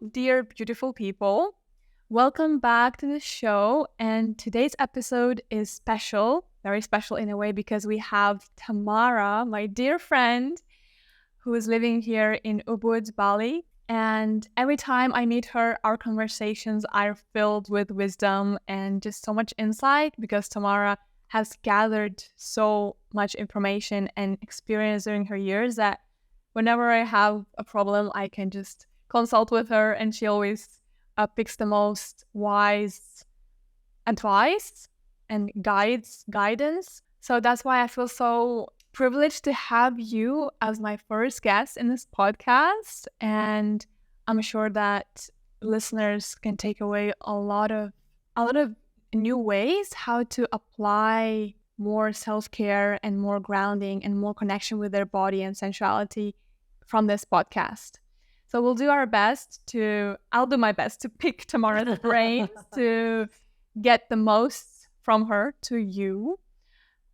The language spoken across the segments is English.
dear, beautiful people. Welcome back to the show. And today's episode is special, very special in a way, because we have Tamara, my dear friend, who is living here in Ubud, Bali. And every time I meet her, our conversations are filled with wisdom and just so much insight because Tamara has gathered so much information and experience during her years that whenever I have a problem, I can just consult with her, and she always picks the most wise advice and guidance. So that's why I feel so privileged to have you as my first guest in this podcast. And I'm sure that listeners can take away a lot of new ways how to apply more self-care and more grounding and more connection with their body and sensuality from this podcast. So I'll do my best to pick Tamara's brains to get the most from her to you.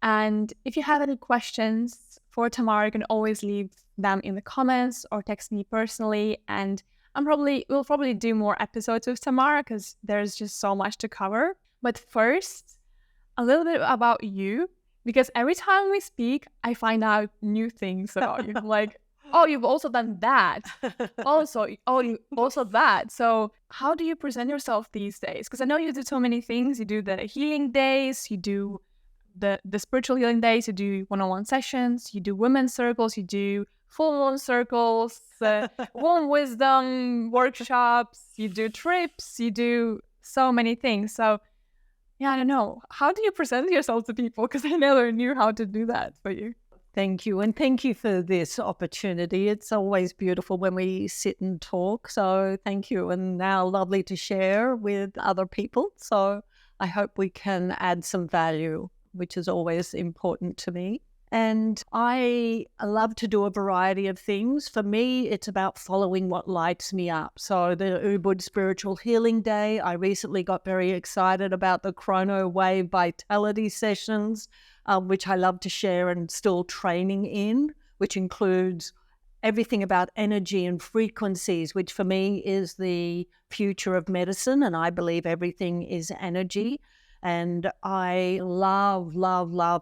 And if you have any questions for Tamara, you can always leave them in the comments or text me personally. And we'll probably do more episodes with Tamara because there's just so much to cover. But first, a little bit about you, because every time we speak, I find out new things about you. I'm like, oh, you've also done that. You also that. So how do you present yourself these days? Because I know you do so many things. You do the healing days, you do the spiritual healing days, you do one-on-one sessions, you do women's circles, you do full moon circles, womb wisdom workshops, you do trips, you do so many things. So yeah, I don't know. How do you present yourself to people? Because I never knew how to do that for you. Thank you. And thank you for this opportunity. It's always beautiful when we sit and talk. So thank you. And now lovely to share with other people. So I hope we can add some value, which is always important to me. And I love to do a variety of things. For me, it's about following what lights me up. So the Ubud Spiritual Healing Day, I recently got very excited about the Chrono Wave Vitality sessions, which I love to share and still training in, which includes everything about energy and frequencies, which for me is the future of medicine. And I believe everything is energy. And I love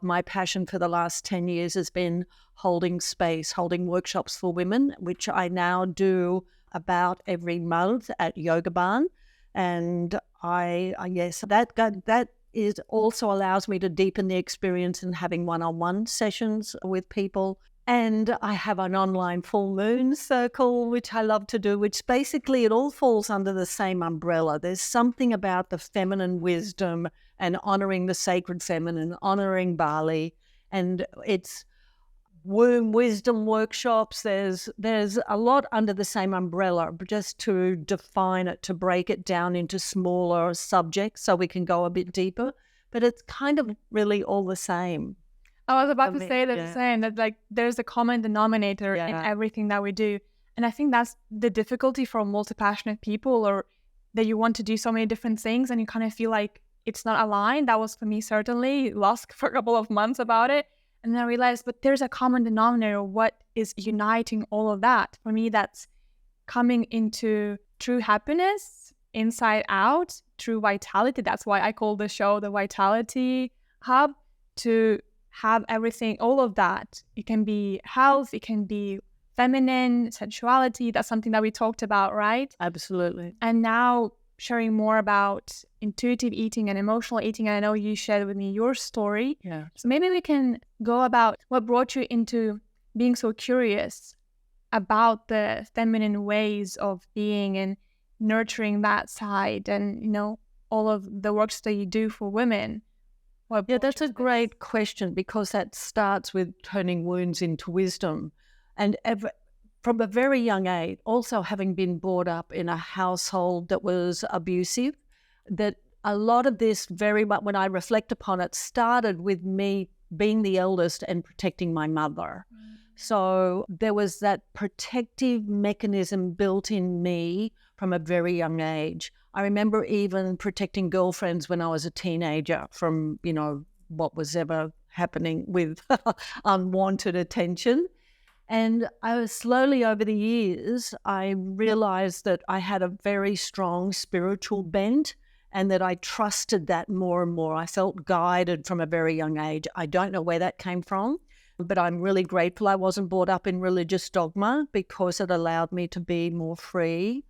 my passion for the last 10 years has been holding space, holding workshops for women, which I now do about every month at Yoga Barn. And that is also allows me to deepen the experience in having one-on-one sessions with people. And I have an online full moon circle, which I love to do, which basically it all falls under the same umbrella. There's something about the feminine wisdom and honoring the sacred feminine, honoring Bali. And it's womb wisdom workshops. There's a lot under the same umbrella, but just to define it, to break it down into smaller subjects so we can go a bit deeper. But it's kind of really all the same. I was about to say the same, that like there's a common denominator in everything that we do. And I think that's the difficulty for multi-passionate people, or that you want to do so many different things and you kind of feel like it's not aligned. That was for me, certainly. Lost for a couple of months about it. And then I realized, but there's a common denominator. What is uniting all of that? For me, that's coming into true happiness, inside out, true vitality. That's why I call the show the Vitality Hub, to have everything, all of that. It can be health, it can be feminine, sensuality. That's something that we talked about, right? Absolutely. And now sharing more about intuitive eating and emotional eating. And I know you shared with me your story. Yeah. So maybe we can go about what brought you into being so curious about the feminine ways of being and nurturing that side, and, you know, all of the works that you do for women. Yeah, that's a great question, because that starts with turning wounds into wisdom. And from a very young age, also having been brought up in a household that was abusive, that a lot of this, very much when I reflect upon it, started with me being the eldest and protecting my mother. So there was that protective mechanism built in me from a very young age. I remember even protecting girlfriends when I was a teenager from, you know, what was ever happening with unwanted attention. And I was slowly over the years, I realized that I had a very strong spiritual bent and that I trusted that more and more. I felt guided from a very young age. I don't know where that came from, but I'm really grateful I wasn't brought up in religious dogma because it allowed me to be more free.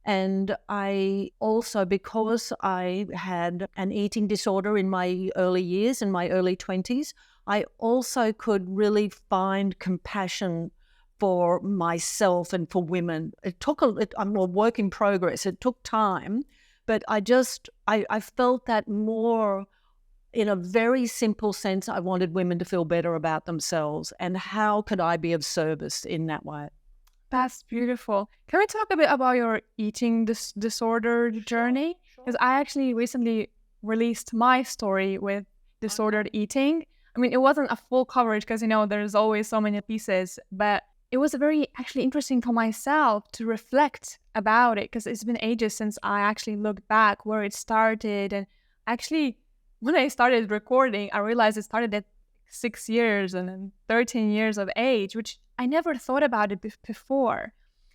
And I also, because I had an eating disorder in my early years, in my early 20s, I also could really find compassion for myself and for women. I'm a work in progress. It took time, but I felt that more in a very simple sense. I wanted women to feel better about themselves. And how could I be of service in that way? That's beautiful. Can we talk a bit about your eating disorder journey? Because I actually recently released my story with disordered eating. I mean, it wasn't a full coverage because, there's always so many pieces, but it was very actually interesting for myself to reflect about it because it's been ages since I actually looked back where it started. And actually, when I started recording, I realized it started at 6 years and then 13 years of age, which I never thought about it before.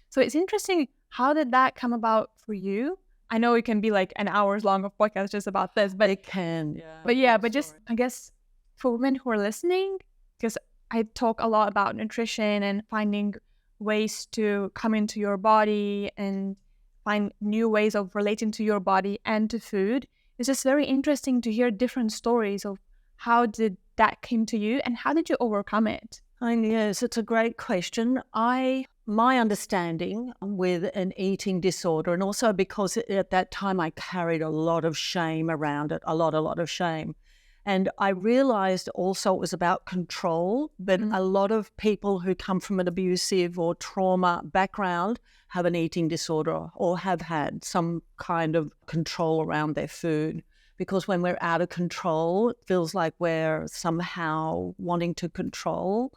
So it's interesting. How did that come about for you? I know it can be like an hours long of podcast just about this, but it can. But just, I guess, for women who are listening, because I talk a lot about nutrition and finding ways to come into your body and find new ways of relating to your body and to food. It's just very interesting to hear different stories of how did that came to you and how did you overcome it? Yes, it's a great question. My understanding with an eating disorder, and also because at that time I carried a lot of shame around it, a lot of shame. And I realized also it was about control, but a lot of people who come from an abusive or trauma background have an eating disorder or have had some kind of control around their food. Because when we're out of control, it feels like we're somehow wanting to control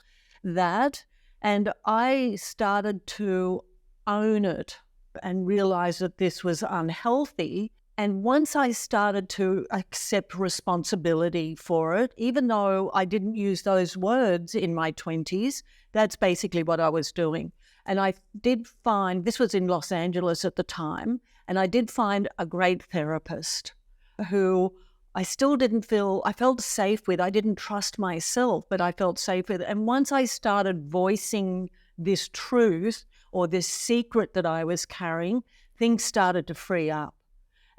that. And I started to own it and realize that this was unhealthy. And once I started to accept responsibility for it, even though I didn't use those words in my 20s, that's basically what I was doing. And I did find, this was in Los Angeles at the time, and I did find a great therapist who I felt safe with. I didn't trust myself, but I felt safe with. And once I started voicing this truth or this secret that I was carrying, things started to free up.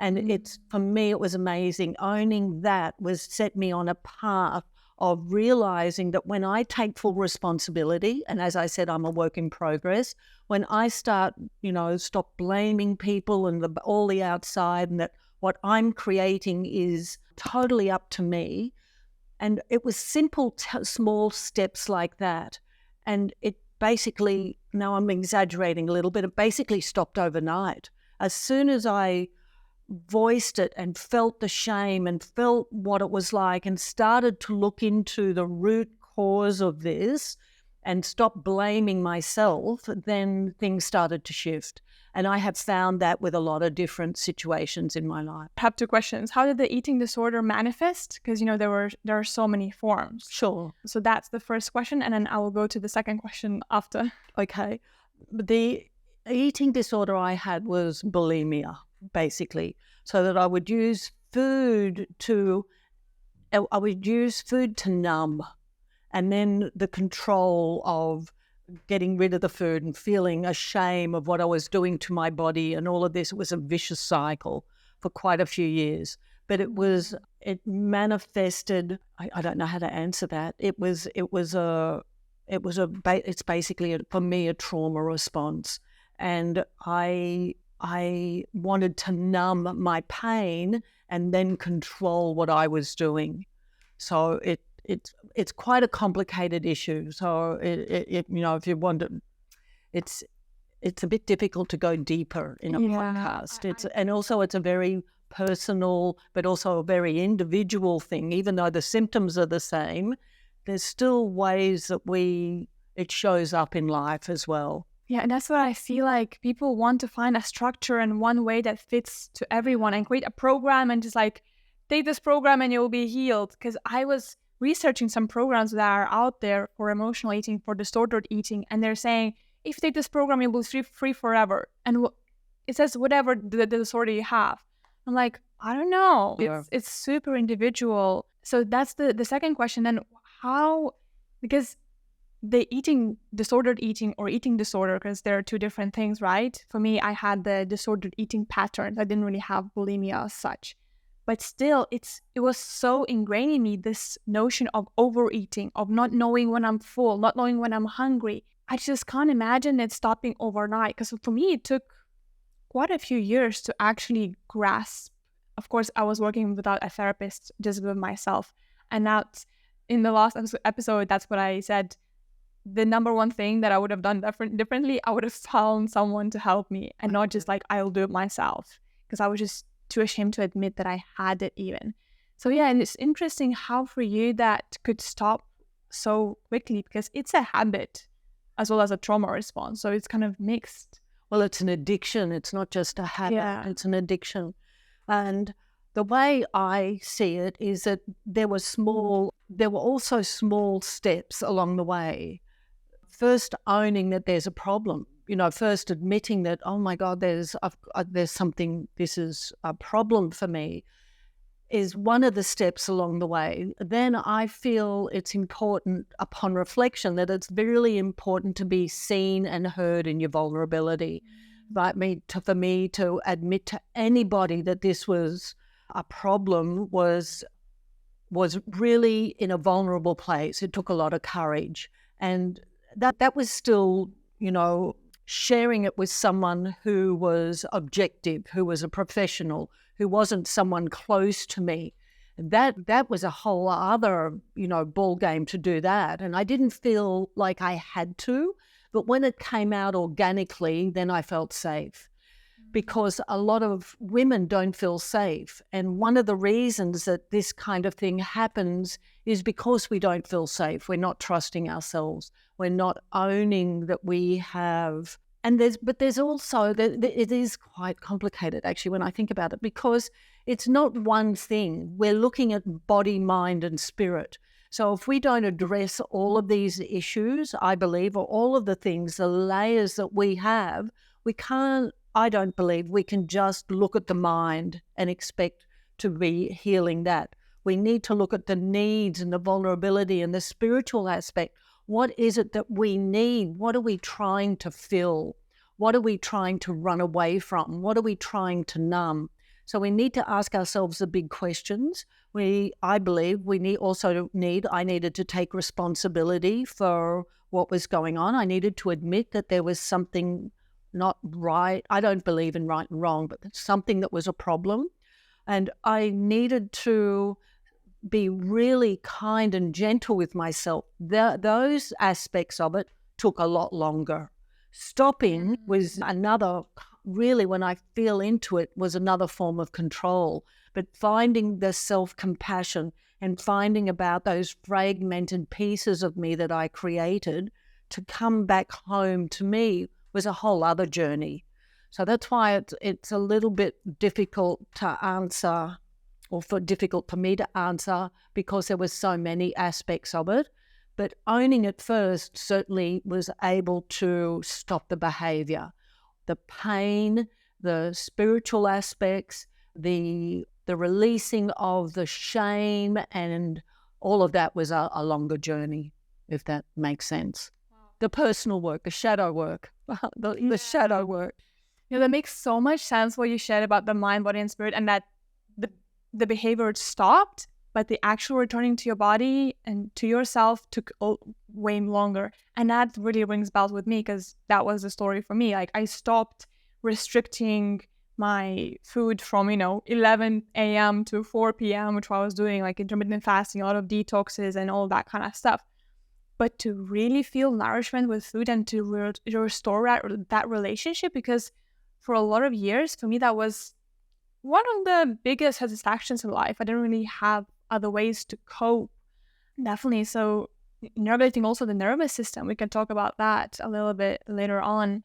And for me, it was amazing. Owning that set me on a path of realizing that when I take full responsibility, and as I said, I'm a work in progress, when I start, stop blaming people and all the outside, and that what I'm creating is totally up to me. And it was simple, small steps like that. And it basically, now I'm exaggerating a little bit, it basically stopped overnight. As soon as I voiced it and felt the shame and felt what it was like and started to look into the root cause of this and stop blaming myself, then things started to shift. And I have found that with a lot of different situations in my life. I have two questions. How did the eating disorder manifest? Because, there are so many forms. Sure. So that's the first question. And then I will go to the second question after. Okay. The eating disorder I had was bulimia, basically. So that I would use food to numb. And then the control of getting rid of the food and feeling ashamed of what I was doing to my body and all of this. It was a vicious cycle for quite a few years. But it manifested, I don't know how to answer that. It's basically, for me, a trauma response. And I wanted to numb my pain and then control what I was doing. So it's quite a complicated issue. So if you want to, it's a bit difficult to go deeper in a podcast. And also it's a very personal, but also a very individual thing. Even though the symptoms are the same, there's still ways that it shows up in life as well. Yeah, and that's what I feel like. People want to find a structure and one way that fits to everyone and create a program and just like, take this program and you'll be healed. Because I was researching some programs that are out there for emotional eating, for disordered eating, and they're saying, if you take this program, you'll be free forever. And it says whatever the disorder you have. I'm like, I don't know. Yeah. It's super individual. So that's the second question. Then how, because the disordered eating or eating disorder, because there are two different things, right? For me, I had the disordered eating patterns. I didn't really have bulimia as such. But still, it was so ingrained in me, this notion of overeating, of not knowing when I'm full, not knowing when I'm hungry. I just can't imagine it stopping overnight. Because for me, it took quite a few years to actually grasp. Of course, I was working without a therapist, just with myself. And now in the last episode, that's what I said. The number one thing that I would have done differently, I would have found someone to help me and not just like, I'll do it myself. Because I was just too ashamed to admit that I had it even. So yeah, and it's interesting how for you that could stop so quickly, because it's a habit as well as a trauma response. So it's kind of mixed. Well, it's an addiction. It's not just a habit. Yeah. It's an addiction. And the way I see it is that there were also small steps along the way. First, owning that there's a problem. First admitting that, oh my God, there's something, this is a problem for me, is one of the steps along the way. Then I feel it's important upon reflection that it's really important to be seen and heard in your vulnerability. For me to admit to anybody that this was a problem was really in a vulnerable place. It took a lot of courage. And that was still, sharing it with someone who was objective, who was a professional, who wasn't someone close to me. That was a whole other, ball game to do that. And I didn't feel like I had to, but when it came out organically, then I felt safe. Because a lot of women don't feel safe. And one of the reasons that this kind of thing happens is because we don't feel safe. We're not trusting ourselves. We're not owning that we have. But there's also, it is quite complicated actually when I think about it, because it's not one thing. We're looking at body, mind, and spirit. So if we don't address all of these issues, I believe, or all of the things, the layers that we have, I don't believe we can just look at the mind and expect to be healing that. We need to look at the needs and the vulnerability and the spiritual aspect. What is it that we need? What are we trying to fill? What are we trying to run away from? What are we trying to numb? So we need to ask ourselves the big questions. I believe I needed to take responsibility for what was going on. I needed to admit that there was something not right. I don't believe in right and wrong, but something that was a problem. And I needed to be really kind and gentle with myself. Those aspects of it took a lot longer. Stopping was another, really, when I feel into it, was another form of control. But finding the self-compassion and finding about those fragmented pieces of me that I created to come back home to me was a whole other journey. So that's why it's a little bit difficult to answer, or difficult for me to answer, because there were so many aspects of it. But owning it first certainly was able to stop the behavior, the pain, the spiritual aspects, the releasing of the shame, and all of that was a longer journey, if that makes sense. The personal work, the shadow work, the shadow work. That makes so much sense what you shared about the mind, body, and spirit, and that the behavior stopped, but the actual returning to your body and to yourself took way longer. And that really rings bells with me, because that was the story for me. Like, I stopped restricting my food from 11 a.m. to 4 p.m., which I was doing, like intermittent fasting, a lot of detoxes and all that kind of stuff. But to really feel nourishment with food and to restore that relationship, because for a lot of years, for me, that was one of the biggest satisfactions in life. I didn't really have other ways to cope. Definitely. So regulating also the nervous system, we can talk about that a little bit later on,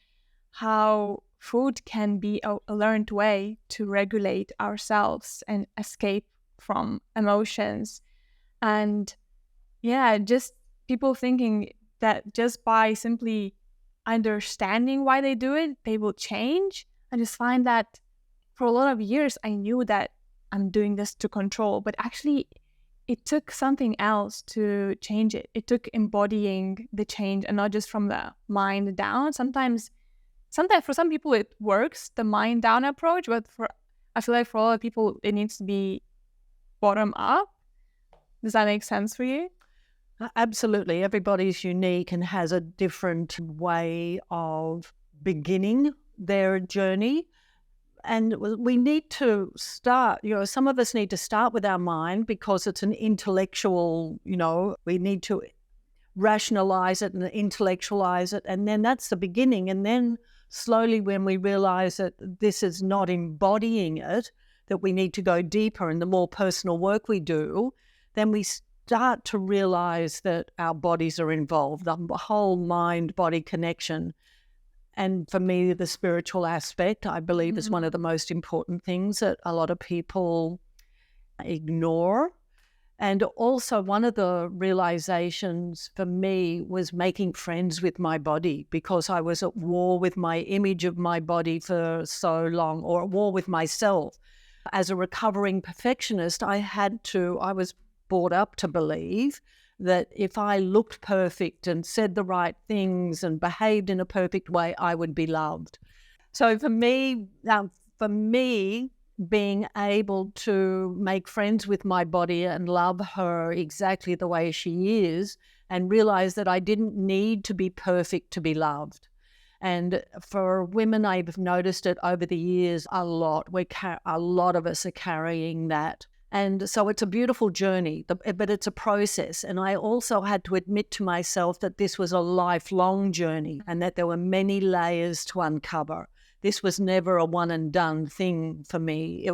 how food can be a learned way to regulate ourselves and escape from emotions. And Yeah, just people thinking that just by simply understanding why they do it, they will change. I just find that for a lot of years, I knew that I'm doing this to control, but actually, it took something else to change it. It took embodying the change and not just from the mind down. Sometimes for some people it works, the mind down approach, but I feel like for a lot of people it needs to be bottom up. Does that make sense for you? Absolutely. Everybody's unique and has a different way of beginning their journey. And we need to start, some of us need to start with our mind because it's an intellectual, we need to rationalize it and intellectualize it. And then that's the beginning. And then slowly when we realize that this is not embodying it, that we need to go deeper and the more personal work we do, then we start to realize that our bodies are involved, the whole mind-body connection. And for me, the spiritual aspect, I believe, is one of the most important things that a lot of people ignore. And also one of the realizations for me was making friends with my body, because I was at war with my image of my body for so long, or at war with myself. As a recovering perfectionist, I was brought up to believe that if I looked perfect and said the right things and behaved in a perfect way, I would be loved. So for me, being able to make friends with my body and love her exactly the way she is, and realize that I didn't need to be perfect to be loved. And for women, I've noticed it over the years a lot. A lot of us are carrying that. And so it's a beautiful journey, but it's a process. And I also had to admit to myself that this was a lifelong journey and that there were many layers to uncover. This was never a one and done thing for me.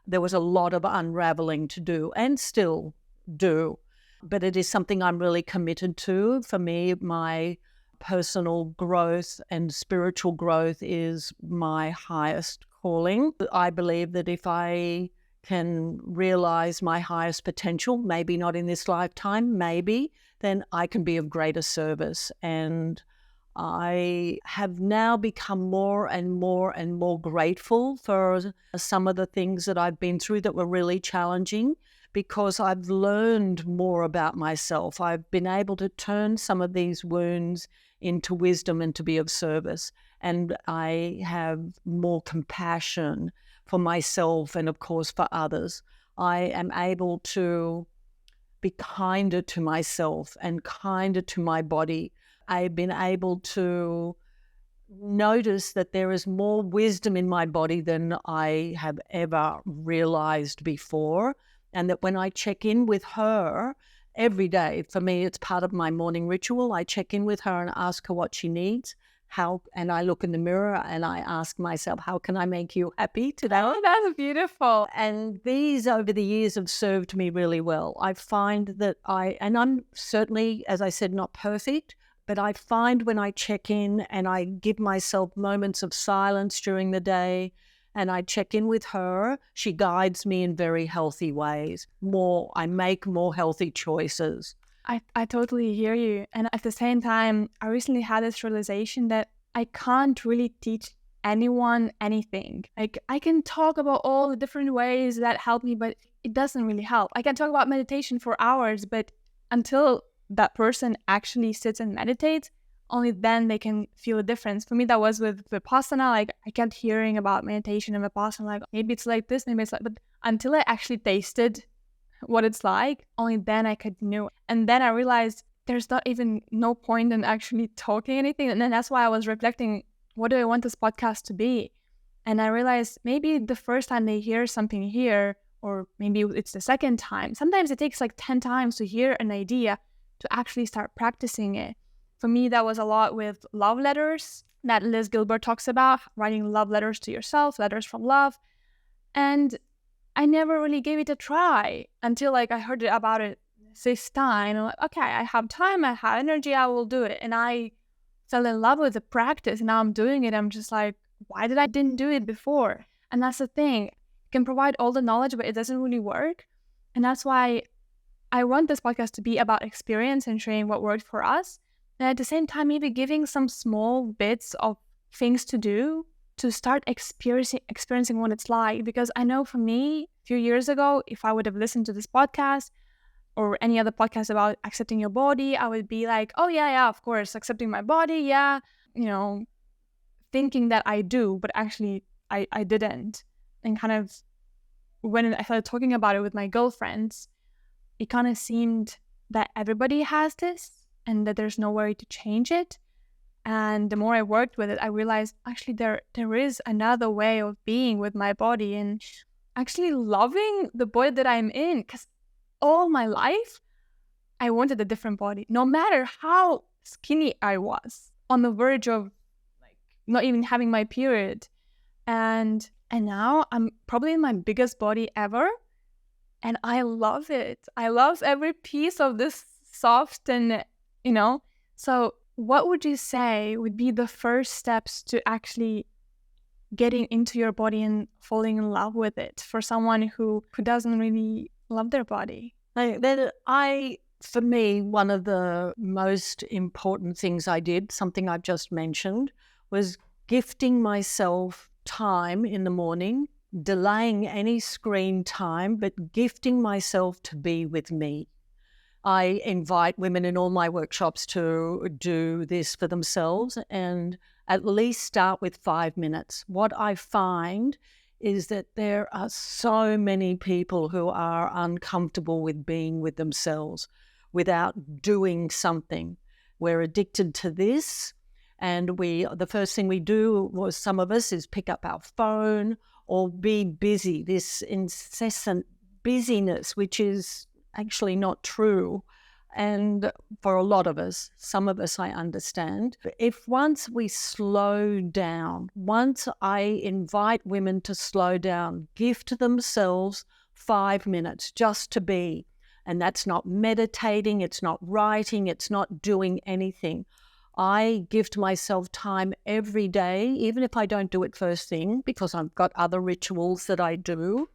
There was a lot of unraveling to do and still do. But it is something I'm really committed to. For me, my personal growth and spiritual growth is my highest calling. I believe that if I can realize my highest potential, maybe not in this lifetime, maybe, then I can be of greater service. And I have now become more and more and more grateful for some of the things that I've been through that were really challenging, because I've learned more about myself. I've been able to turn some of these wounds into wisdom and to be of service. And I have more compassion for myself and, of course, for others. I am able to be kinder to myself and kinder to my body. I've been able to notice that there is more wisdom in my body than I have ever realized before. And that when I check in with her every day, for me, it's part of my morning ritual. I check in with her and ask her what she needs. And I look in the mirror and I ask myself, how can I make you happy today? Oh, that's beautiful. And these over the years have served me really well. I find that and I'm certainly, as I said, not perfect, but I find when I check in and I give myself moments of silence during the day and I check in with her, she guides me in very healthy ways. I make more healthy choices. I totally hear you. And at the same time, I recently had this realization that I can't really teach anyone anything. Like, I can talk about all the different ways that help me, but it doesn't really help. I can talk about meditation for hours, but until that person actually sits and meditates, only then they can feel a difference. For me, that was with Vipassana. Like, I kept hearing about meditation and Vipassana, like, maybe it's like this, maybe it's like, but until I actually tasted what it's like, only then I could know. And then I realized there's not even no point in actually talking anything. And then that's why I was reflecting, what do I want this podcast to be? And I realized maybe the first time they hear something here, or maybe it's the second time, sometimes it takes like 10 times to hear an idea to actually start practicing it. For me, that was a lot with love letters that Liz Gilbert talks about, writing love letters to yourself, letters from love. And I never really gave it a try until like I heard about it this time. I'm like, okay, I have time, I have energy, I will do it. And I fell in love with the practice. Now I'm doing it. I'm just like, why didn't do it before? And that's the thing. It can provide all the knowledge, but it doesn't really work. And that's why I want this podcast to be about experience and sharing what worked for us. And at the same time, maybe giving some small bits of things to do to start experiencing what it's like. Because I know for me, a few years ago, if I would have listened to this podcast or any other podcast about accepting your body, I would be like, oh, yeah, of course, accepting my body, yeah, thinking that I do, but actually I didn't. And kind of when I started talking about it with my girlfriends, it kind of seemed that everybody has this and that there's no way to change it. And the more I worked with it, I realized actually there is another way of being with my body and actually loving the body that I'm in. Because all my life, I wanted a different body, no matter how skinny I was, on the verge of like not even having my period. And now I'm probably in my biggest body ever. And I love it. I love every piece of this soft and, So what would you say would be the first steps to actually getting into your body and falling in love with it for someone who doesn't really love their body? For me, one of the most important things I did, something I've just mentioned, was gifting myself time in the morning, delaying any screen time, but gifting myself to be with me. I invite women in all my workshops to do this for themselves and at least start with 5 minutes. What I find is that there are so many people who are uncomfortable with being with themselves without doing something. We're addicted to this, and the first thing we do, was some of us, is pick up our phone or be busy, this incessant busyness, which is actually not true. And for a lot of us, some of us I understand, if once we slow down, once I invite women to slow down, gift themselves 5 minutes just to be, and that's not meditating, it's not writing, it's not doing anything. I gift myself time every day, even if I don't do it first thing, because I've got other rituals that I do.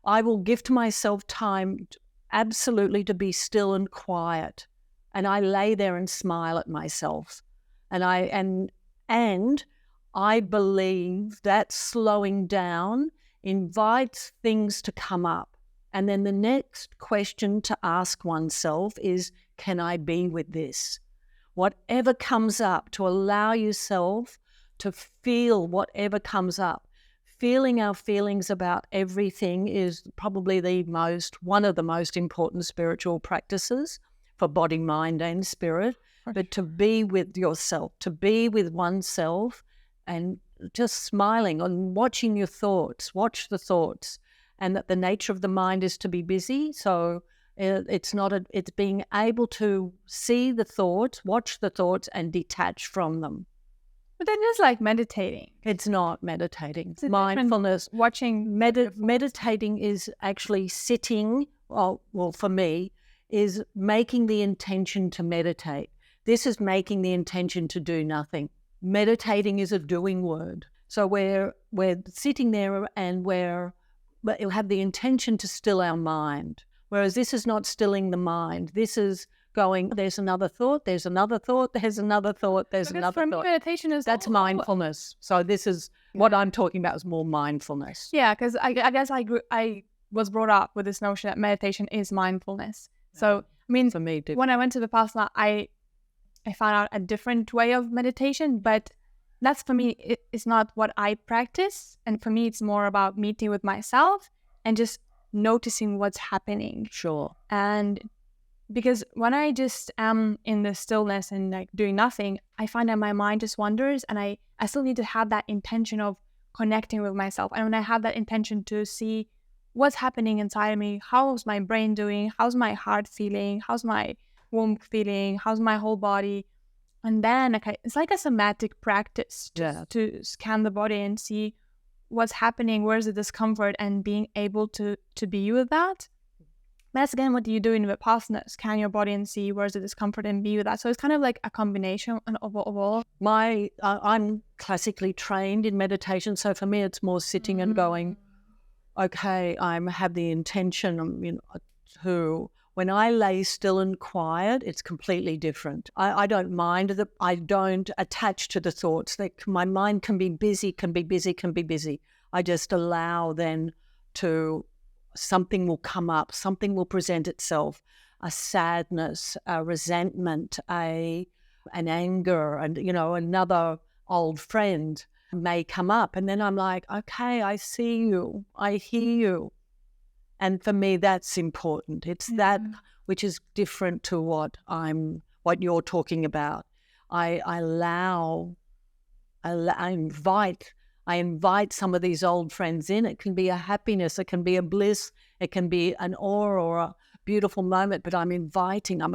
I will gift myself time absolutely to be still and quiet. And I lay there and smile at myself. And I believe that slowing down invites things to come up. And then the next question to ask oneself is, can I be with this? Whatever comes up, to allow yourself to feel whatever comes up. Feeling our feelings about everything is probably one of the most important spiritual practices for body, mind, and spirit. But to be with yourself, to be with oneself, and just smiling and watching your thoughts, watch the thoughts, and that the nature of the mind is to be busy. So it's being able to see the thoughts, watch the thoughts, and detach from them. But then it's like meditating. It's not meditating. It's mindfulness. Watching. Meditating is actually sitting, well, for me, is making the intention to meditate. This is making the intention to do nothing. Meditating is a doing word. So we're sitting there and we'll have the intention to still our mind. Whereas this is not stilling the mind. This is going, there's another thought, there's another thought, there's another thought, there's another for me, thought. meditation is That's mindfulness. So this is what I'm talking about, is more mindfulness. Yeah, because I guess I was brought up with this notion that meditation is mindfulness. So I mean, for me, when I went to Vipassana, I found out a different way of meditation, but that's, for me, it's not what I practice. And for me, it's more about meeting with myself and just noticing what's happening. Sure. And because when I just am in the stillness and like doing nothing, I find that my mind just wanders, and I still need to have that intention of connecting with myself. And when I have that intention to see what's happening inside of me, how's my brain doing, how's my heart feeling, how's my womb feeling, how's my whole body, and then it's like a somatic practice to scan the body and see what's happening, where's the discomfort, and being able to be with that. That's again what you do in Vipassana: scan your body and see where's the discomfort and be with that. So it's kind of like a combination of all. I'm classically trained in meditation, so for me it's more sitting and going, okay, I have the intention, to When I lay still and quiet, it's completely different. I don't mind that. I don't attach to the thoughts. Like my mind can be busy, can be busy, can be busy. I just allow then to, something will come up, something will present itself, a sadness, a resentment, an anger, and another old friend may come up, and then I'm like, okay, I see you, I hear you. And for me, that's important. It's that which is different to what you're talking about. I invite some of these old friends in. It can be a happiness, it can be a bliss, it can be an awe or a beautiful moment, but I'm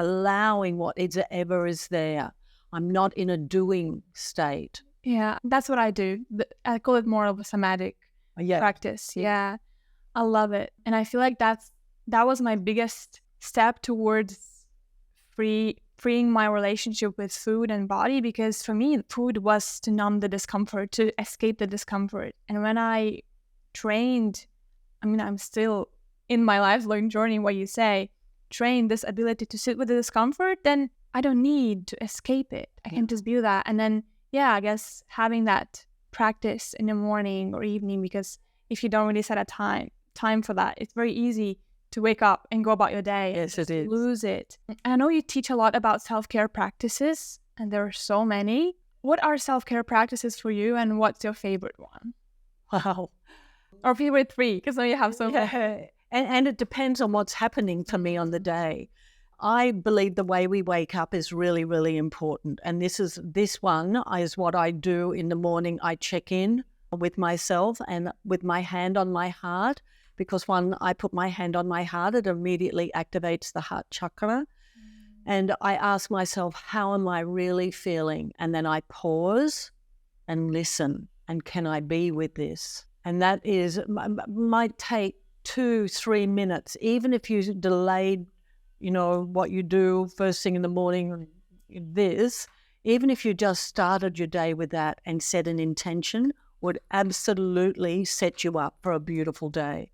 allowing whatever is there. I'm not in a doing state. Yeah, that's what I do. I call it more of a somatic practice. Yeah. I love it. And I feel like that was my biggest step towards freeing my relationship with food and body, because for me, food was to numb the discomfort, to escape the discomfort. And when I trained, I'm still in my lifelong journey, what you say, train this ability to sit with the discomfort, then I don't need to escape it. I can just be that. And then, I guess having that practice in the morning or evening, because if you don't really set a time for that, it's very easy to wake up and go about your day. Yes, it is. Lose it. And I know you teach a lot about self-care practices, and there are so many. What are self-care practices for you, and what's your favorite one? Wow. Or favorite 3, because now you have so many. And it depends on what's happening for me on the day. I believe the way we wake up is really, really important. And this one is what I do in the morning. I check in with myself and with my hand on my heart, because when I put my hand on my heart, it immediately activates the heart chakra. And I ask myself, how am I really feeling? And then I pause and listen. And can I be with this? And that might take 2-3 minutes, even if you delayed, what you do first thing in the morning, even if you just started your day with that and set an intention, would absolutely set you up for a beautiful day.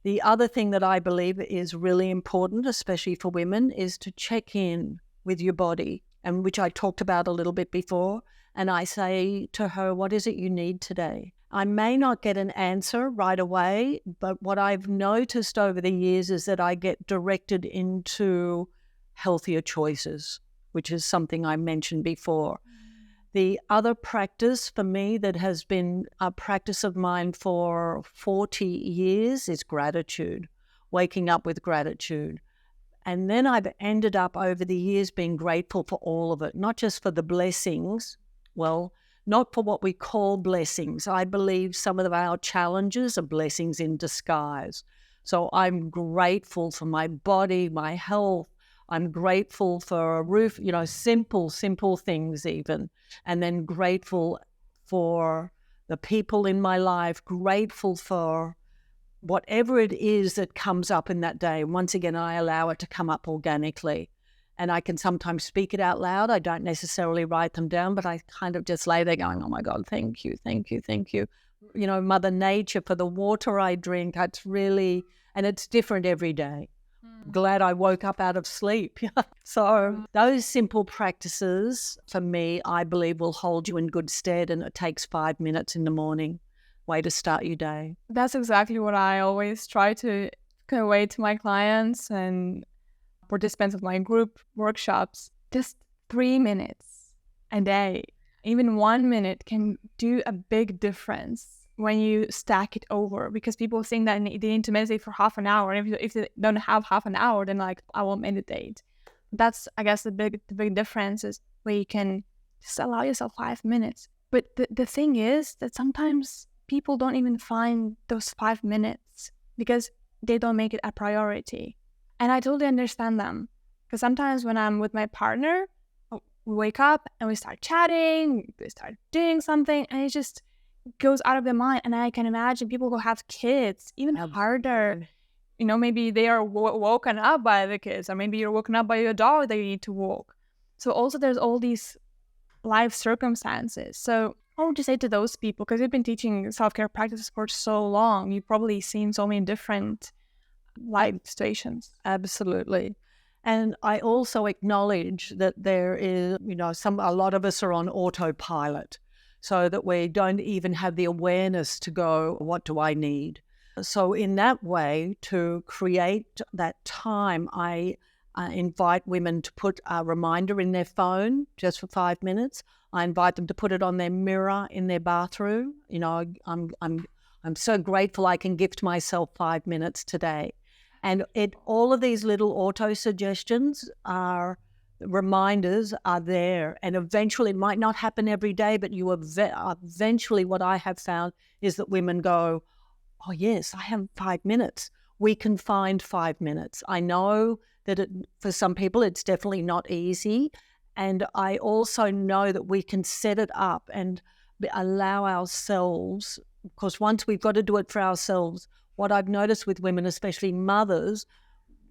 The other thing that I believe is really important, especially for women, is to check in with your body, and which I talked about a little bit before. And I say to her, what is it you need today? I may not get an answer right away, but what I've noticed over the years is that I get directed into healthier choices, which is something I mentioned before. The other practice for me that has been a practice of mine for 40 years is gratitude, waking up with gratitude. And then I've ended up over the years being grateful for all of it, not just for the blessings, not for what we call blessings. I believe some of our challenges are blessings in disguise. So I'm grateful for my body, my health. I'm grateful for a roof, simple things even. And then grateful for the people in my life, grateful for whatever it is that comes up in that day. Once again, I allow it to come up organically. And I can sometimes speak it out loud. I don't necessarily write them down, but I kind of just lay there going, oh my God, thank you, thank you, thank you. Mother Nature for the water I drink. And it's different every day. Glad I woke up out of sleep. So those simple practices for me, I believe will hold you in good stead, and it takes 5 minutes in the morning. Way to start your day. That's exactly what I always try to convey to my clients and participants of my group workshops. Just 3 minutes a day, even 1 minute can do a big difference when you stack it over, because people think that they need to meditate for half an hour. And if they don't have half an hour, then I won't meditate. That's, I guess, the big difference is where you can just allow yourself 5 minutes. But the thing is that sometimes people don't even find those 5 minutes because they don't make it a priority. And I totally understand them, because sometimes when I'm with my partner, we wake up and we start chatting, we start doing something, and it just goes out of their mind. And I can imagine people who have kids, even harder. Maybe they are woken up by the kids, or maybe you're woken up by your dog that you need to walk. So also there's all these life circumstances. So what would you say to those people? Because you've been teaching self-care practices for so long. You've probably seen so many different life situations. Absolutely. And I also acknowledge that there is, a lot of us are on autopilot, so that we don't even have the awareness to go, what do I need? So in that way, to create that time, I invite women to put a reminder in their phone just for 5 minutes. I invite them to put it on their mirror in their bathroom. I'm so grateful I can gift myself 5 minutes today. And all of these little auto suggestions are reminders are there. And eventually, it might not happen every day, but eventually what I have found is that women go, oh, yes, I have 5 minutes. We can find 5 minutes. I know that for some people, it's definitely not easy. And I also know that we can set it up and allow ourselves, because once we've got to do it for ourselves, what I've noticed with women, especially mothers,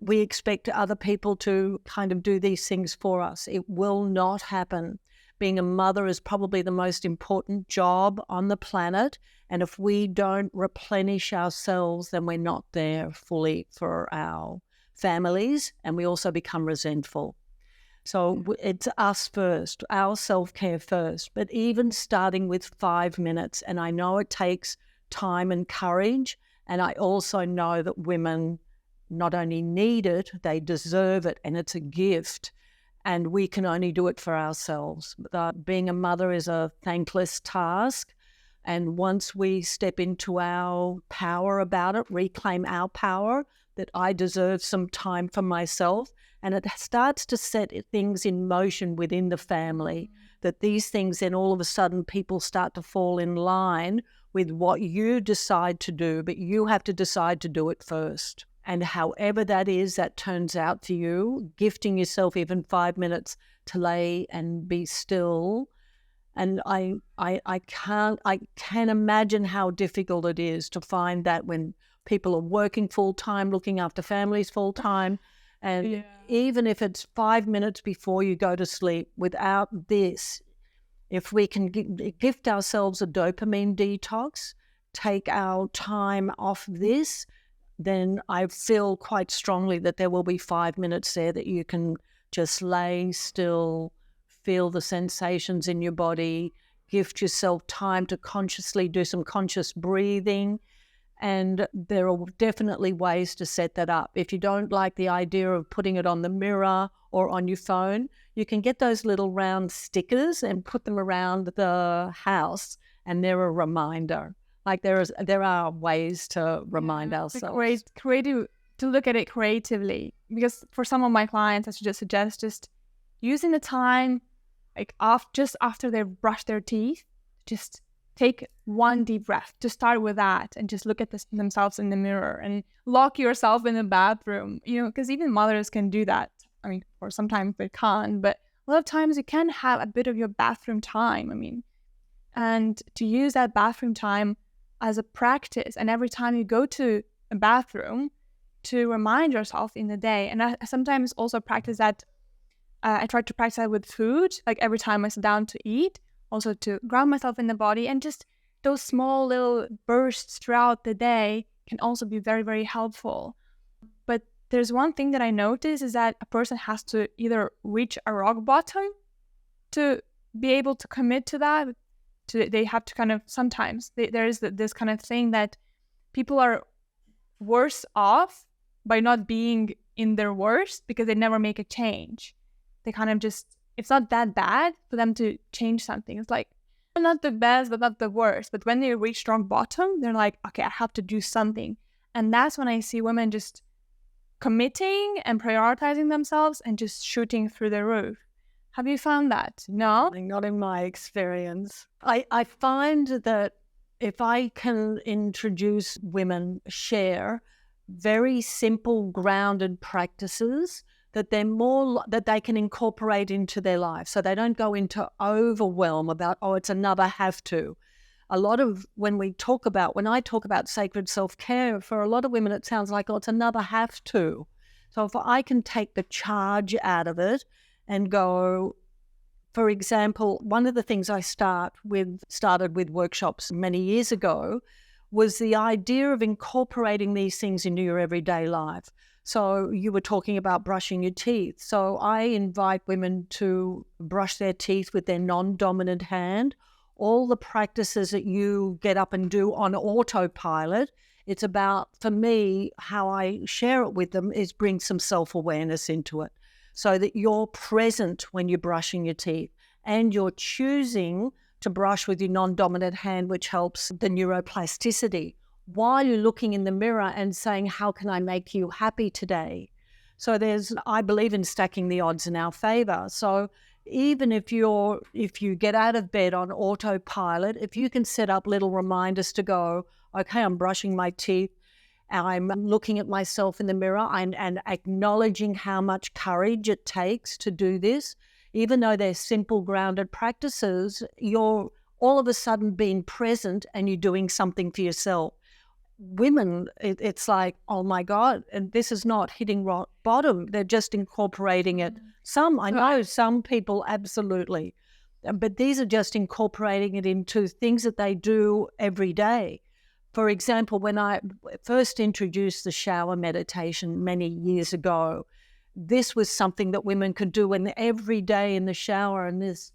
we expect other people to kind of do these things for us. It will not happen. Being a mother is probably the most important job on the planet. And if we don't replenish ourselves, then we're not there fully for our families, and we also become resentful. So it's us first, our self-care first, but even starting with 5 minutes. And I know it takes time and courage. And I also know that women not only need it, they deserve it, and it's a gift. And we can only do it for ourselves. Being a mother is a thankless task. And once we step into our power about it, reclaim our power, that I deserve some time for myself, and it starts to set things in motion within the family, that these things then all of a sudden people start to fall in line with what you decide to do, but you have to decide to do it first. And however that is, that turns out for you, gifting yourself even 5 minutes to lay and be still. And I can imagine how difficult it is to find that when people are working full time, looking after families full time. And even if it's 5 minutes before you go to sleep, without this, if we can gift ourselves a dopamine detox, take our time off this, then I feel quite strongly that there will be 5 minutes there that you can just lay still, feel the sensations in your body, gift yourself time to consciously do some conscious breathing. And there are definitely ways to set that up. If you don't like the idea of putting it on the mirror or on your phone, you can get those little round stickers and put them around the house, and they're a reminder. Like there are ways to remind ourselves. Creative, to look at it creatively. Because for some of my clients, I should just suggest just using the time, like just after they've brushed their teeth, just take one deep breath. To start with that, and just look at themselves in the mirror and lock yourself in the bathroom. Because even mothers can do that. I mean, or sometimes they can't, but a lot of times you can have a bit of your bathroom time. And to use that bathroom time as a practice, and every time you go to a bathroom, to remind yourself in the day. And I sometimes also practice that. I try to practice that with food, like every time I sit down to eat, also to ground myself in the body. And just those small little bursts throughout the day can also be very, very helpful. But there's one thing that I notice is that a person has to either reach a rock bottom to be able to commit to that. They have to kind of, sometimes there is this kind of thing that people are worse off by not being in their worst because they never make a change. They kind of just, it's not that bad for them to change something. It's like, not the best, but not the worst. But when they reach rock bottom, they're like, okay, I have to do something. And that's when I see women just committing and prioritizing themselves and just shooting through the roof. Have you found that? No? Not in my experience. I find that if I can introduce women, share very simple, grounded practices that that they can incorporate into their life, so they don't go into overwhelm about, oh, it's another have to. A lot of when I talk about sacred self-care, for a lot of women, it sounds like, oh, it's another have to. So if I can take the charge out of it and go, for example, one of the things I started with workshops many years ago was the idea of incorporating these things into your everyday life. So you were talking about brushing your teeth. So I invite women to brush their teeth with their non-dominant hand. All the practices that you get up and do on autopilot, it's about, for me, how I share it with them is bring some self-awareness into it so that you're present when you're brushing your teeth and you're choosing to brush with your non-dominant hand, which helps the neuroplasticity, while you're looking in the mirror and saying, how can I make you happy today? So I believe in stacking the odds in our favor. So even if you get out of bed on autopilot, if you can set up little reminders to go, okay, I'm brushing my teeth, I'm looking at myself in the mirror and acknowledging how much courage it takes to do this, even though they're simple, grounded practices, you're all of a sudden being present and you're doing something for yourself. Women, it's like, oh my God, and this is not hitting rock bottom. They're just incorporating it. I know some people absolutely, but these are just incorporating it into things that they do every day. For example, when I first introduced the shower meditation many years ago, this was something that women could do every day in the shower, and that's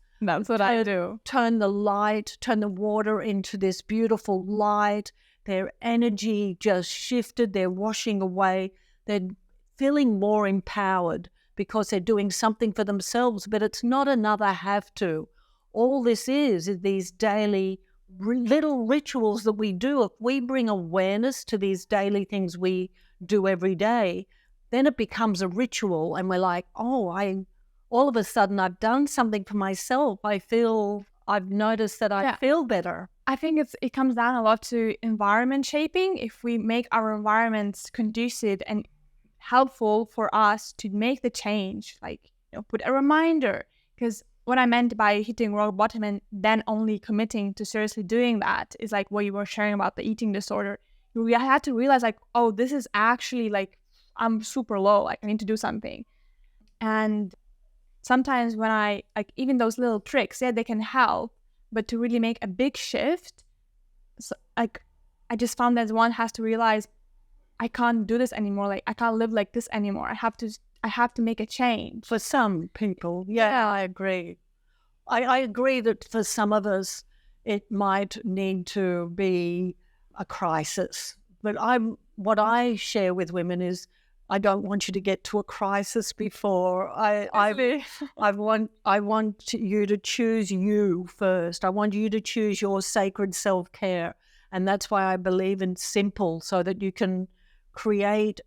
what I do. Turn the water into this beautiful light. Their energy just shifted. They're washing away. They're feeling more empowered because they're doing something for themselves, but it's not another have to. All this is these daily little rituals that we do. If we bring awareness to these daily things we do every day, then it becomes a ritual and we're like, all of a sudden I've done something for myself. I've noticed that I feel better. I think it comes down a lot to environment shaping. If we make our environments conducive and helpful for us to make the change, like, put a reminder, because what I meant by hitting rock bottom and then only committing to seriously doing that is like what you were sharing about the eating disorder. I had to realize like, oh, this is actually like, I'm super low, like I need to do something. And sometimes when I, like, even those little tricks, they can help, but to really make a big shift, so, like, I just found that one has to realize I can't do this anymore. Like, I can't live like this anymore. I have to make a change. For some people, yeah. I agree. I agree that for some of us, it might need to be a crisis. But what I share with women is, I don't want you to get to a crisis before. I want you to choose you first. I want you to choose your sacred self-care. And that's why I believe in simple, so that you can create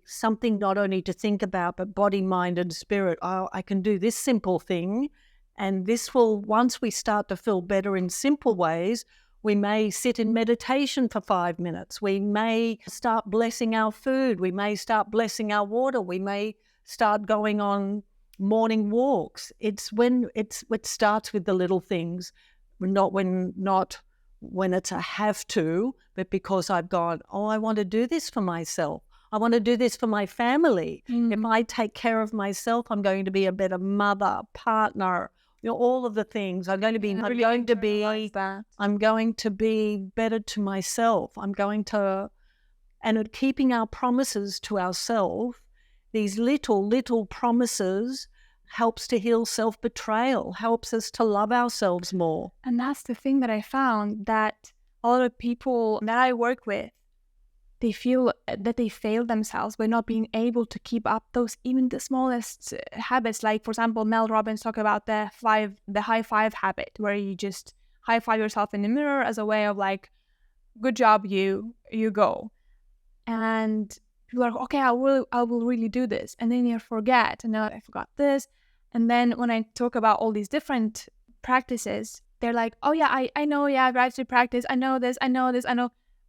something not only to think about, but body, mind, and spirit. I can do this simple thing. And this will, once we start to feel better in simple ways, we may sit in meditation for 5 minutes. We may start blessing our food. We may start blessing our water. We may start going on morning walks. It starts with the little things, not when it's a have to, but because I've gone, I want to do this for myself. I want to do this for my family. If I take care of myself, I'm going to be a better mother, partner, all of the things. I'm going to be better to myself. And keeping our promises to ourselves, these little promises, helps to heal self-betrayal, helps us to love ourselves more. And that's the thing that I found, that a lot of people that I work with, they feel that they fail themselves by not being able to keep up those, even the smallest habits. Like, for example, Mel Robbins talk about the high five habit, where you just high five yourself in the mirror as a way of like, good job, you go. And people are like, okay, I will really do this. And then you forget, and now I forgot this. And then when I talk about all these different practices, they're like, oh yeah, I know, gratitude practice, I know this,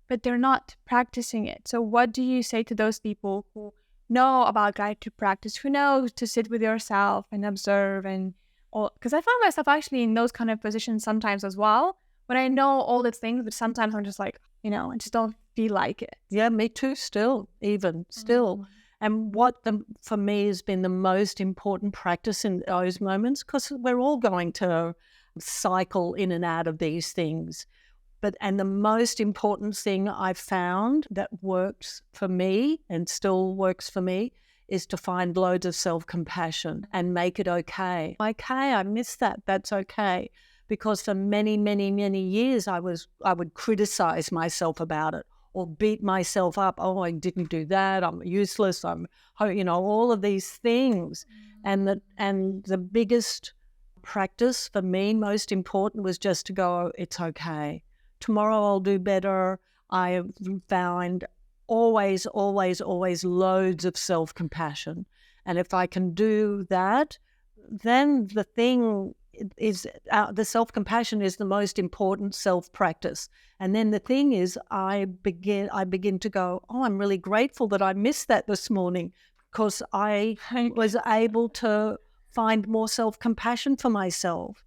but they're not practicing it. So what do you say to those people who know about gratitude practice, who know to sit with yourself and observe and all? Because I find myself actually in those kind of positions sometimes as well, when I know all these things, but sometimes I'm just like, I just don't feel like it. Yeah, me too, still. And what for me has been the most important practice in those moments, because we're all going to cycle in and out of these things. And the most important thing I've found that works for me and still works for me is to find loads of self-compassion and make it okay. Okay, I missed that. That's okay. Because for many, many, many years, I would criticize myself about it or beat myself up. Oh, I didn't do that. I'm useless. All of these things. And the biggest practice for me, most important, was just to go, it's okay. Tomorrow I'll do better. I have found always, always, always loads of self-compassion. And if I can do that, then the thing is the self-compassion is the most important self-practice. And then the thing is I begin to go, oh, I'm really grateful that I missed that this morning because I was able to find more self-compassion for myself.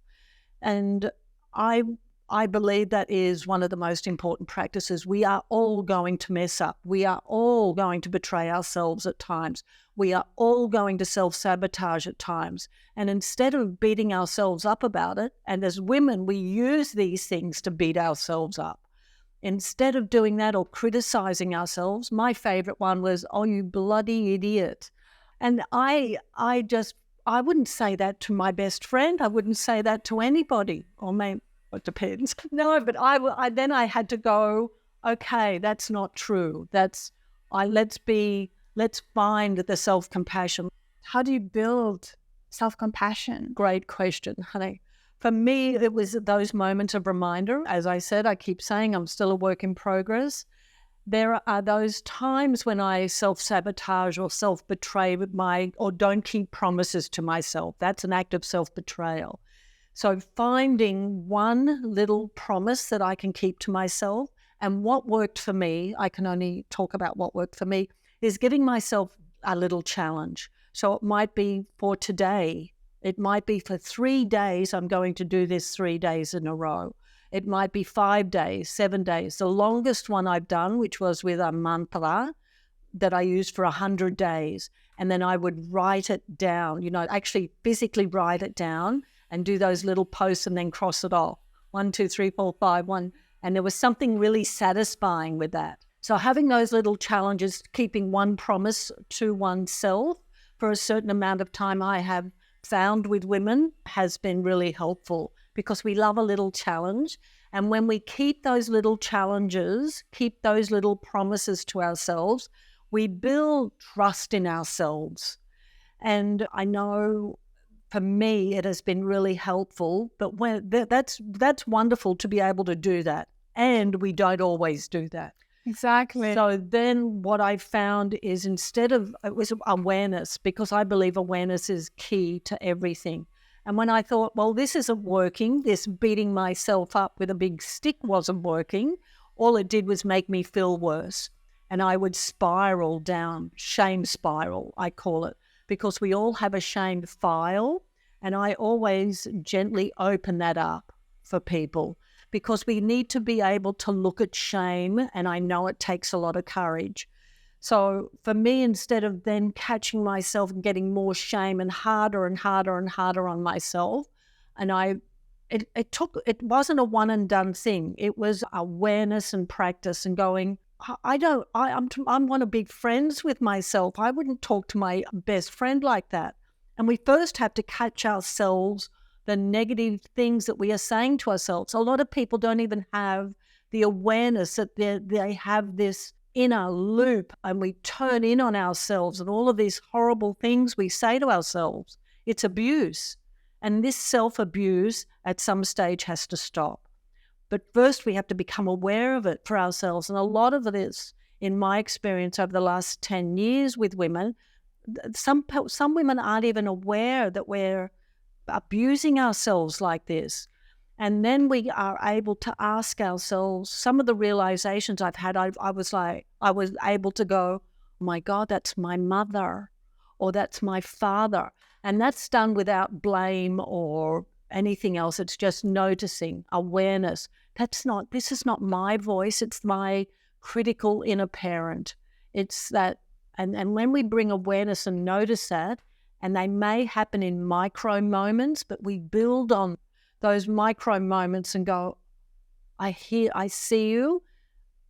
And I believe that is one of the most important practices. We are all going to mess up. We are all going to betray ourselves at times. We are all going to self-sabotage at times. And instead of beating ourselves up about it, and as women, we use these things to beat ourselves up. Instead of doing that or criticizing ourselves, my favorite one was, oh, you bloody idiot. And I wouldn't say that to my best friend. I wouldn't say that to anybody. Or maybe it depends. No, but then I had to go, okay, that's not true. Let's find the self-compassion. How do you build self-compassion? Great question, honey. For me, it was those moments of reminder. As I said, I keep saying I'm still a work in progress. There are those times when I self-sabotage or self-betray or don't keep promises to myself. That's an act of self-betrayal. So finding one little promise that I can keep to myself, and what worked for me, I can only talk about what worked for me, is giving myself a little challenge. So it might be for today. It might be for 3 days, I'm going to do this 3 days in a row. It might be 5 days, 7 days. The longest one I've done, which was with a mantra that I used for 100 days. And then I would write it down, actually physically write it down and do those little posts and then cross it off. 1, 2, 3, 4, 5, 1. And there was something really satisfying with that. So having those little challenges, keeping one promise to oneself for a certain amount of time, I have found with women has been really helpful because we love a little challenge. And when we keep those little challenges, keep those little promises to ourselves, we build trust in ourselves. And I know for me, it has been really helpful, but that's wonderful to be able to do that. And we don't always do that. Exactly. So then what I found is it was awareness, because I believe awareness is key to everything. And when I thought, well, this isn't working, this beating myself up with a big stick wasn't working, all it did was make me feel worse. And I would spiral down, shame spiral, I call it, because we all have a shame file. And I always gently open that up for people, because we need to be able to look at shame, and I know it takes a lot of courage. So for me, instead of then catching myself and getting more shame and harder and harder and harder on myself, and it wasn't a one and done thing. It was awareness and practice and going, I want to be friends with myself. I wouldn't talk to my best friend like that. And we first have to catch ourselves, the negative things that we are saying to ourselves. A lot of people don't even have the awareness that they have this inner loop, and we turn in on ourselves and all of these horrible things we say to ourselves. It's abuse. And this self-abuse at some stage has to stop. But first we have to become aware of it for ourselves. And a lot of it is, in my experience over the last 10 years with women, some women aren't even aware that we're abusing ourselves like this. And then we are able to ask ourselves, some of the realizations I've had, I was able to go, oh my God, that's my mother, or that's my father. And that's done without blame or anything else. It's just noticing, awareness. This is not my voice. It's my critical inner parent. It's that, and when we bring awareness and notice that, and they may happen in micro moments, but we build on those micro moments and go, I see you.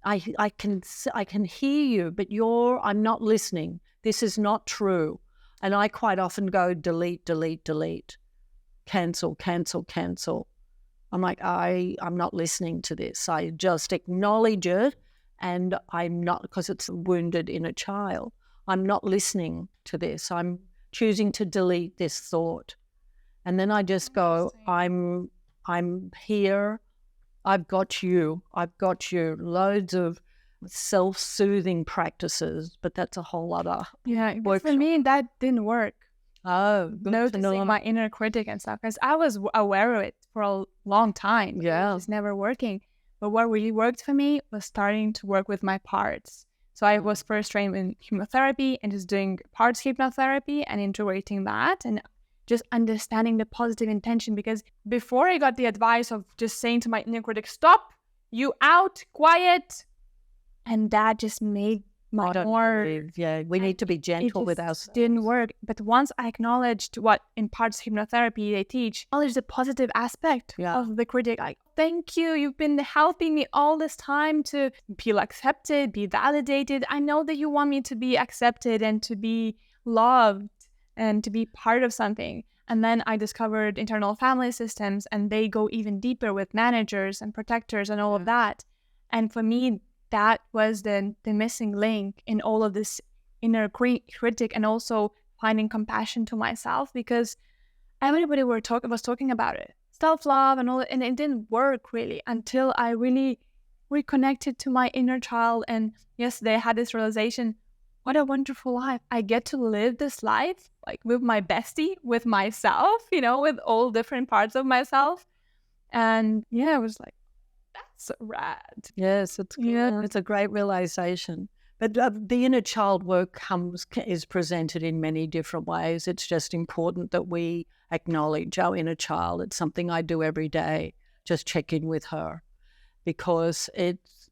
I can hear you, but I'm not listening. This is not true. And I quite often go delete, delete, delete, cancel, cancel, cancel. I'm like, I'm not listening to this. I just acknowledge it, and I'm not, because it's a wounded inner child. I'm not listening to this. I'm choosing to delete this thought. And then I just go, I'm here. I've got you. I've got you. Loads of self-soothing practices, but that's a whole other but for me, that didn't work. Oh, noticing my inner critic and stuff, because I was aware of it for a long time. Yeah. It was never working. But what really worked for me was starting to work with my parts. So I was first trained in hypnotherapy and just doing parts hypnotherapy and integrating that and just understanding the positive intention. Because before I got the advice of just saying to my inner critic, stop, you out, quiet. And that just made we need to be gentle with ourselves. Didn't work. But once I acknowledged what in parts hypnotherapy they teach, acknowledge the positive aspect of the critic. Like, thank you. You've been helping me all this time to feel accepted, be validated. I know that you want me to be accepted and to be loved and to be part of something. And then I discovered internal family systems, and they go even deeper with managers and protectors and all of that. And for me, that was the missing link in all of this inner critic, and also finding compassion to myself, because everybody was talking about it, self-love and all, and it didn't work really until I really reconnected to my inner child. And yesterday I had this realization, what a wonderful life. I get to live this life like with my bestie, with myself, with all different parts of myself. And it was like, that's rad. Yes, it's a great realization. But the inner child work is presented in many different ways. It's just important that we acknowledge our inner child. It's something I do every day, just check in with her, because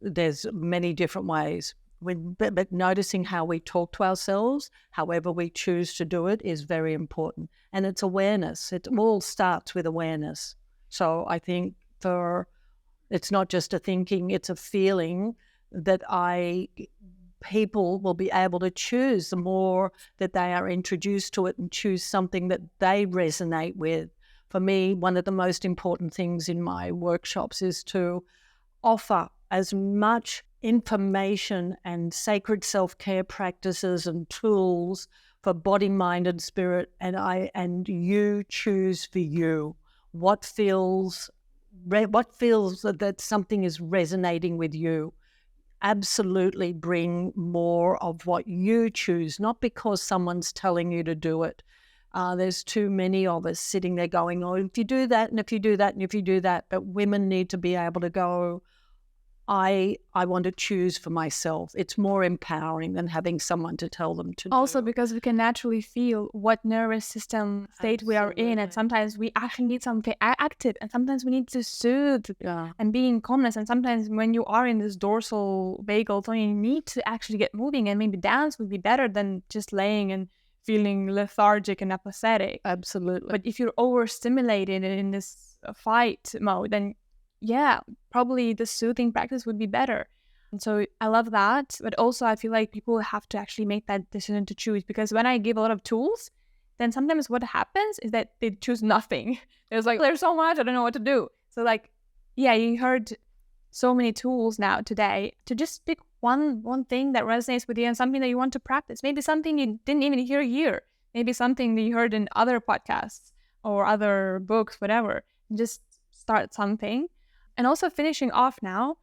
there's many different ways. But noticing how we talk to ourselves, however we choose to do it, is very important. And it's awareness. It all starts with awareness. So I think it's not just a thinking, it's a feeling that people will be able to choose the more that they are introduced to it and choose something that they resonate with. For me, one of the most important things in my workshops is to offer as much information and sacred self-care practices and tools for body, mind, and spirit, and you choose for you what feels that something is resonating with you. Absolutely bring more of what you choose, not because someone's telling you to do it. There's too many of us sitting there going, oh, if you do that, and if you do that, and if you do that. But women need to be able to go, I want to choose for myself. It's more empowering than having someone to tell them to also do. Because we can naturally feel what nervous system state we are in, and sometimes we actually need something active, and sometimes we need to soothe and be in calmness, and sometimes when you are in this dorsal vagal tone, you need to actually get moving, and maybe dance would be better than just laying and feeling lethargic and apathetic. Absolutely. But if you're overstimulated in this fight mode, then probably the soothing practice would be better. And so I love that. But also I feel like people have to actually make that decision to choose, because when I give a lot of tools, then sometimes what happens is that they choose nothing. It's like, there's so much, I don't know what to do. So like, you heard so many tools now today to just pick one thing that resonates with you and something that you want to practice. Maybe something you didn't even hear here. Maybe something that you heard in other podcasts or other books, whatever. Just start something. And also finishing off now,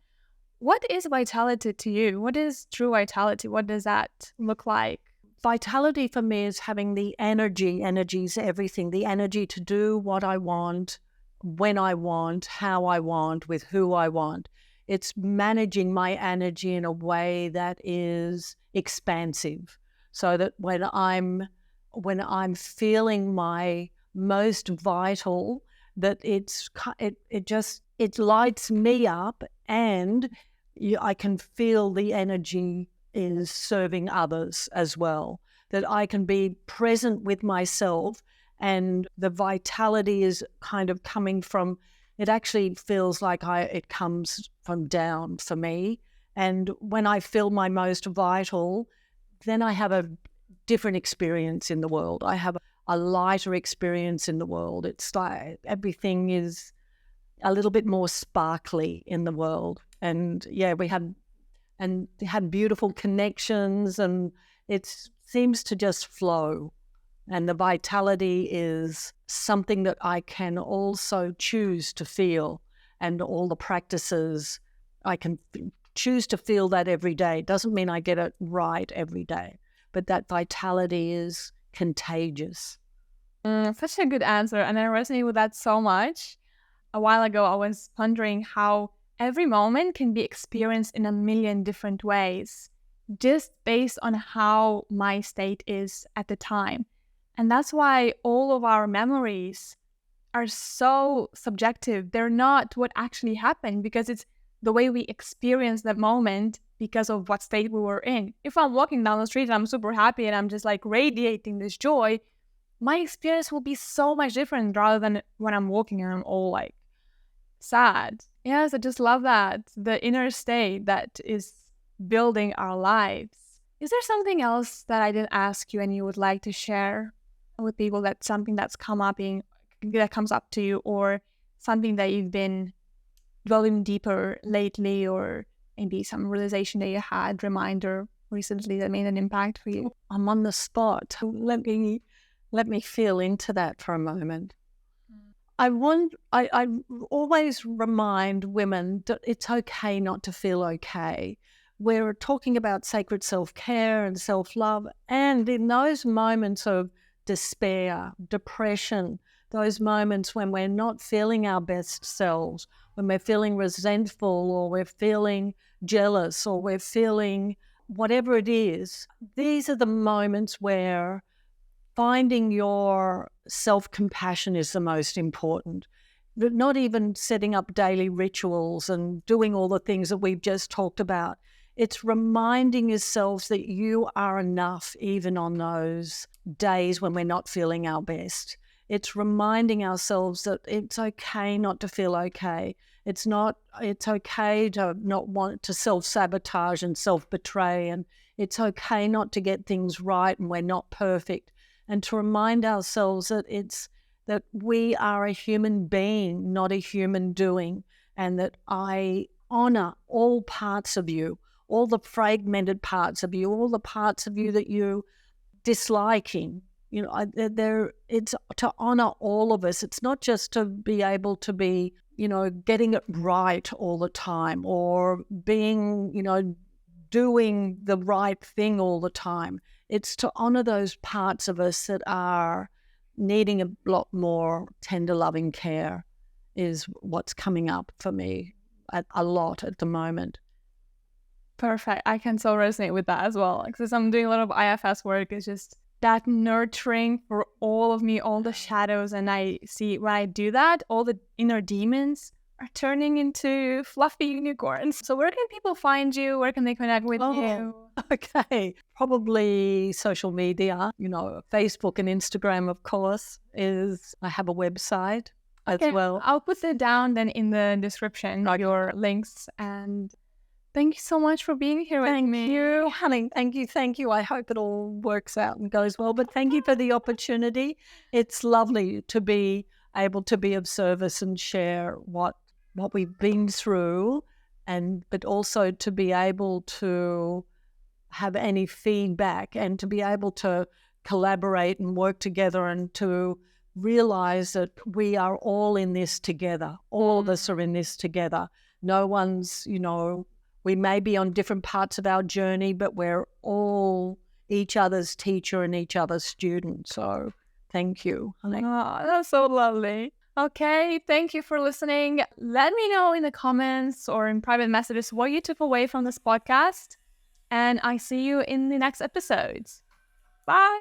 what is vitality to you? What is true vitality? What does that look like? Vitality for me is having the energy. Energy is everything. The energy to do what I want, when I want, how I want, with who I want. It's managing my energy in a way that is expansive, so that when I'm feeling my most vital, that it lights me up, and I can feel the energy is serving others as well, that I can be present with myself, and the vitality is kind of coming from it actually feels like it comes from down for me. And when I feel my most vital, then I have a different experience in the world. I have a lighter experience in the world. It's like everything is a little bit more sparkly in the world. And yeah, we had beautiful connections, and it seems to just flow. And the vitality is something that I can also choose to feel. And all the practices, I can choose to feel that every day. It doesn't mean I get it right every day, but that vitality is contagious. Such a good answer. And I resonate with that so much. A while ago, I was pondering how every moment can be experienced in a million different ways, just based on how my state is at the time. And that's why all of our memories are so subjective. They're not what actually happened, because it's the way we experience that moment because of what state we were in. If I'm walking down the street and I'm super happy and I'm just like radiating this joy, my experience will be so much different rather than when I'm walking and I'm all like sad. Yes, I just love that. The inner state that is building our lives. Is there something else that I didn't ask you and you would like to share with people, that's something that's that comes up to you, or something that you've been dwelling deeper lately, or maybe some realization that you had, reminder recently that made an impact for you? I'm on the spot. Let me feel into that for a moment. I always remind women that it's okay not to feel okay. We're talking about sacred self-care and self-love, and in those moments of despair, depression, those moments when we're not feeling our best selves, when we're feeling resentful, or we're feeling jealous, or we're feeling whatever it is, these are the moments where finding your self-compassion is the most important. Not even setting up daily rituals and doing all the things that we've just talked about. It's reminding yourselves that you are enough even on those days when we're not feeling our best. It's reminding ourselves that it's okay not to feel okay. It's okay to not want to self-sabotage and self-betray, and it's okay not to get things right and we're not perfect. And to remind ourselves that we are a human being, not a human doing, and that I honor all parts of you, all the fragmented parts of you, all the parts of you that you disliking. It's to honor all of us. It's not just to be able to be, getting it right all the time, or being, doing the right thing all the time. It's to honor those parts of us that are needing a lot more tender, loving care is what's coming up for me a lot at the moment. Perfect. I can so resonate with that as well. Because I'm doing a lot of IFS work, it's just that nurturing for all of me, all the shadows. And I see when I do that, all the inner demons are turning into fluffy unicorns. So where can people find you? Where can they connect with you? Okay. Probably social media, Facebook and Instagram, of course, I have a website as well. I'll put it down then in the description, your links. And thank you so much for being here with me. Thank you, honey. Thank you. I hope it all works out and goes well. But thank you for the opportunity. It's lovely to be able to be of service and share what we've been through, but also to be able to have any feedback and to be able to collaborate and work together, and to realize that we are all in this together. All of us are in this together. No one's, we may be on different parts of our journey, but we're all each other's teacher and each other's student. So thank you. Oh, that's so lovely. Okay, thank you for listening. Let me know in the comments or in private messages what you took away from this podcast. And I see you in the next episodes. Bye.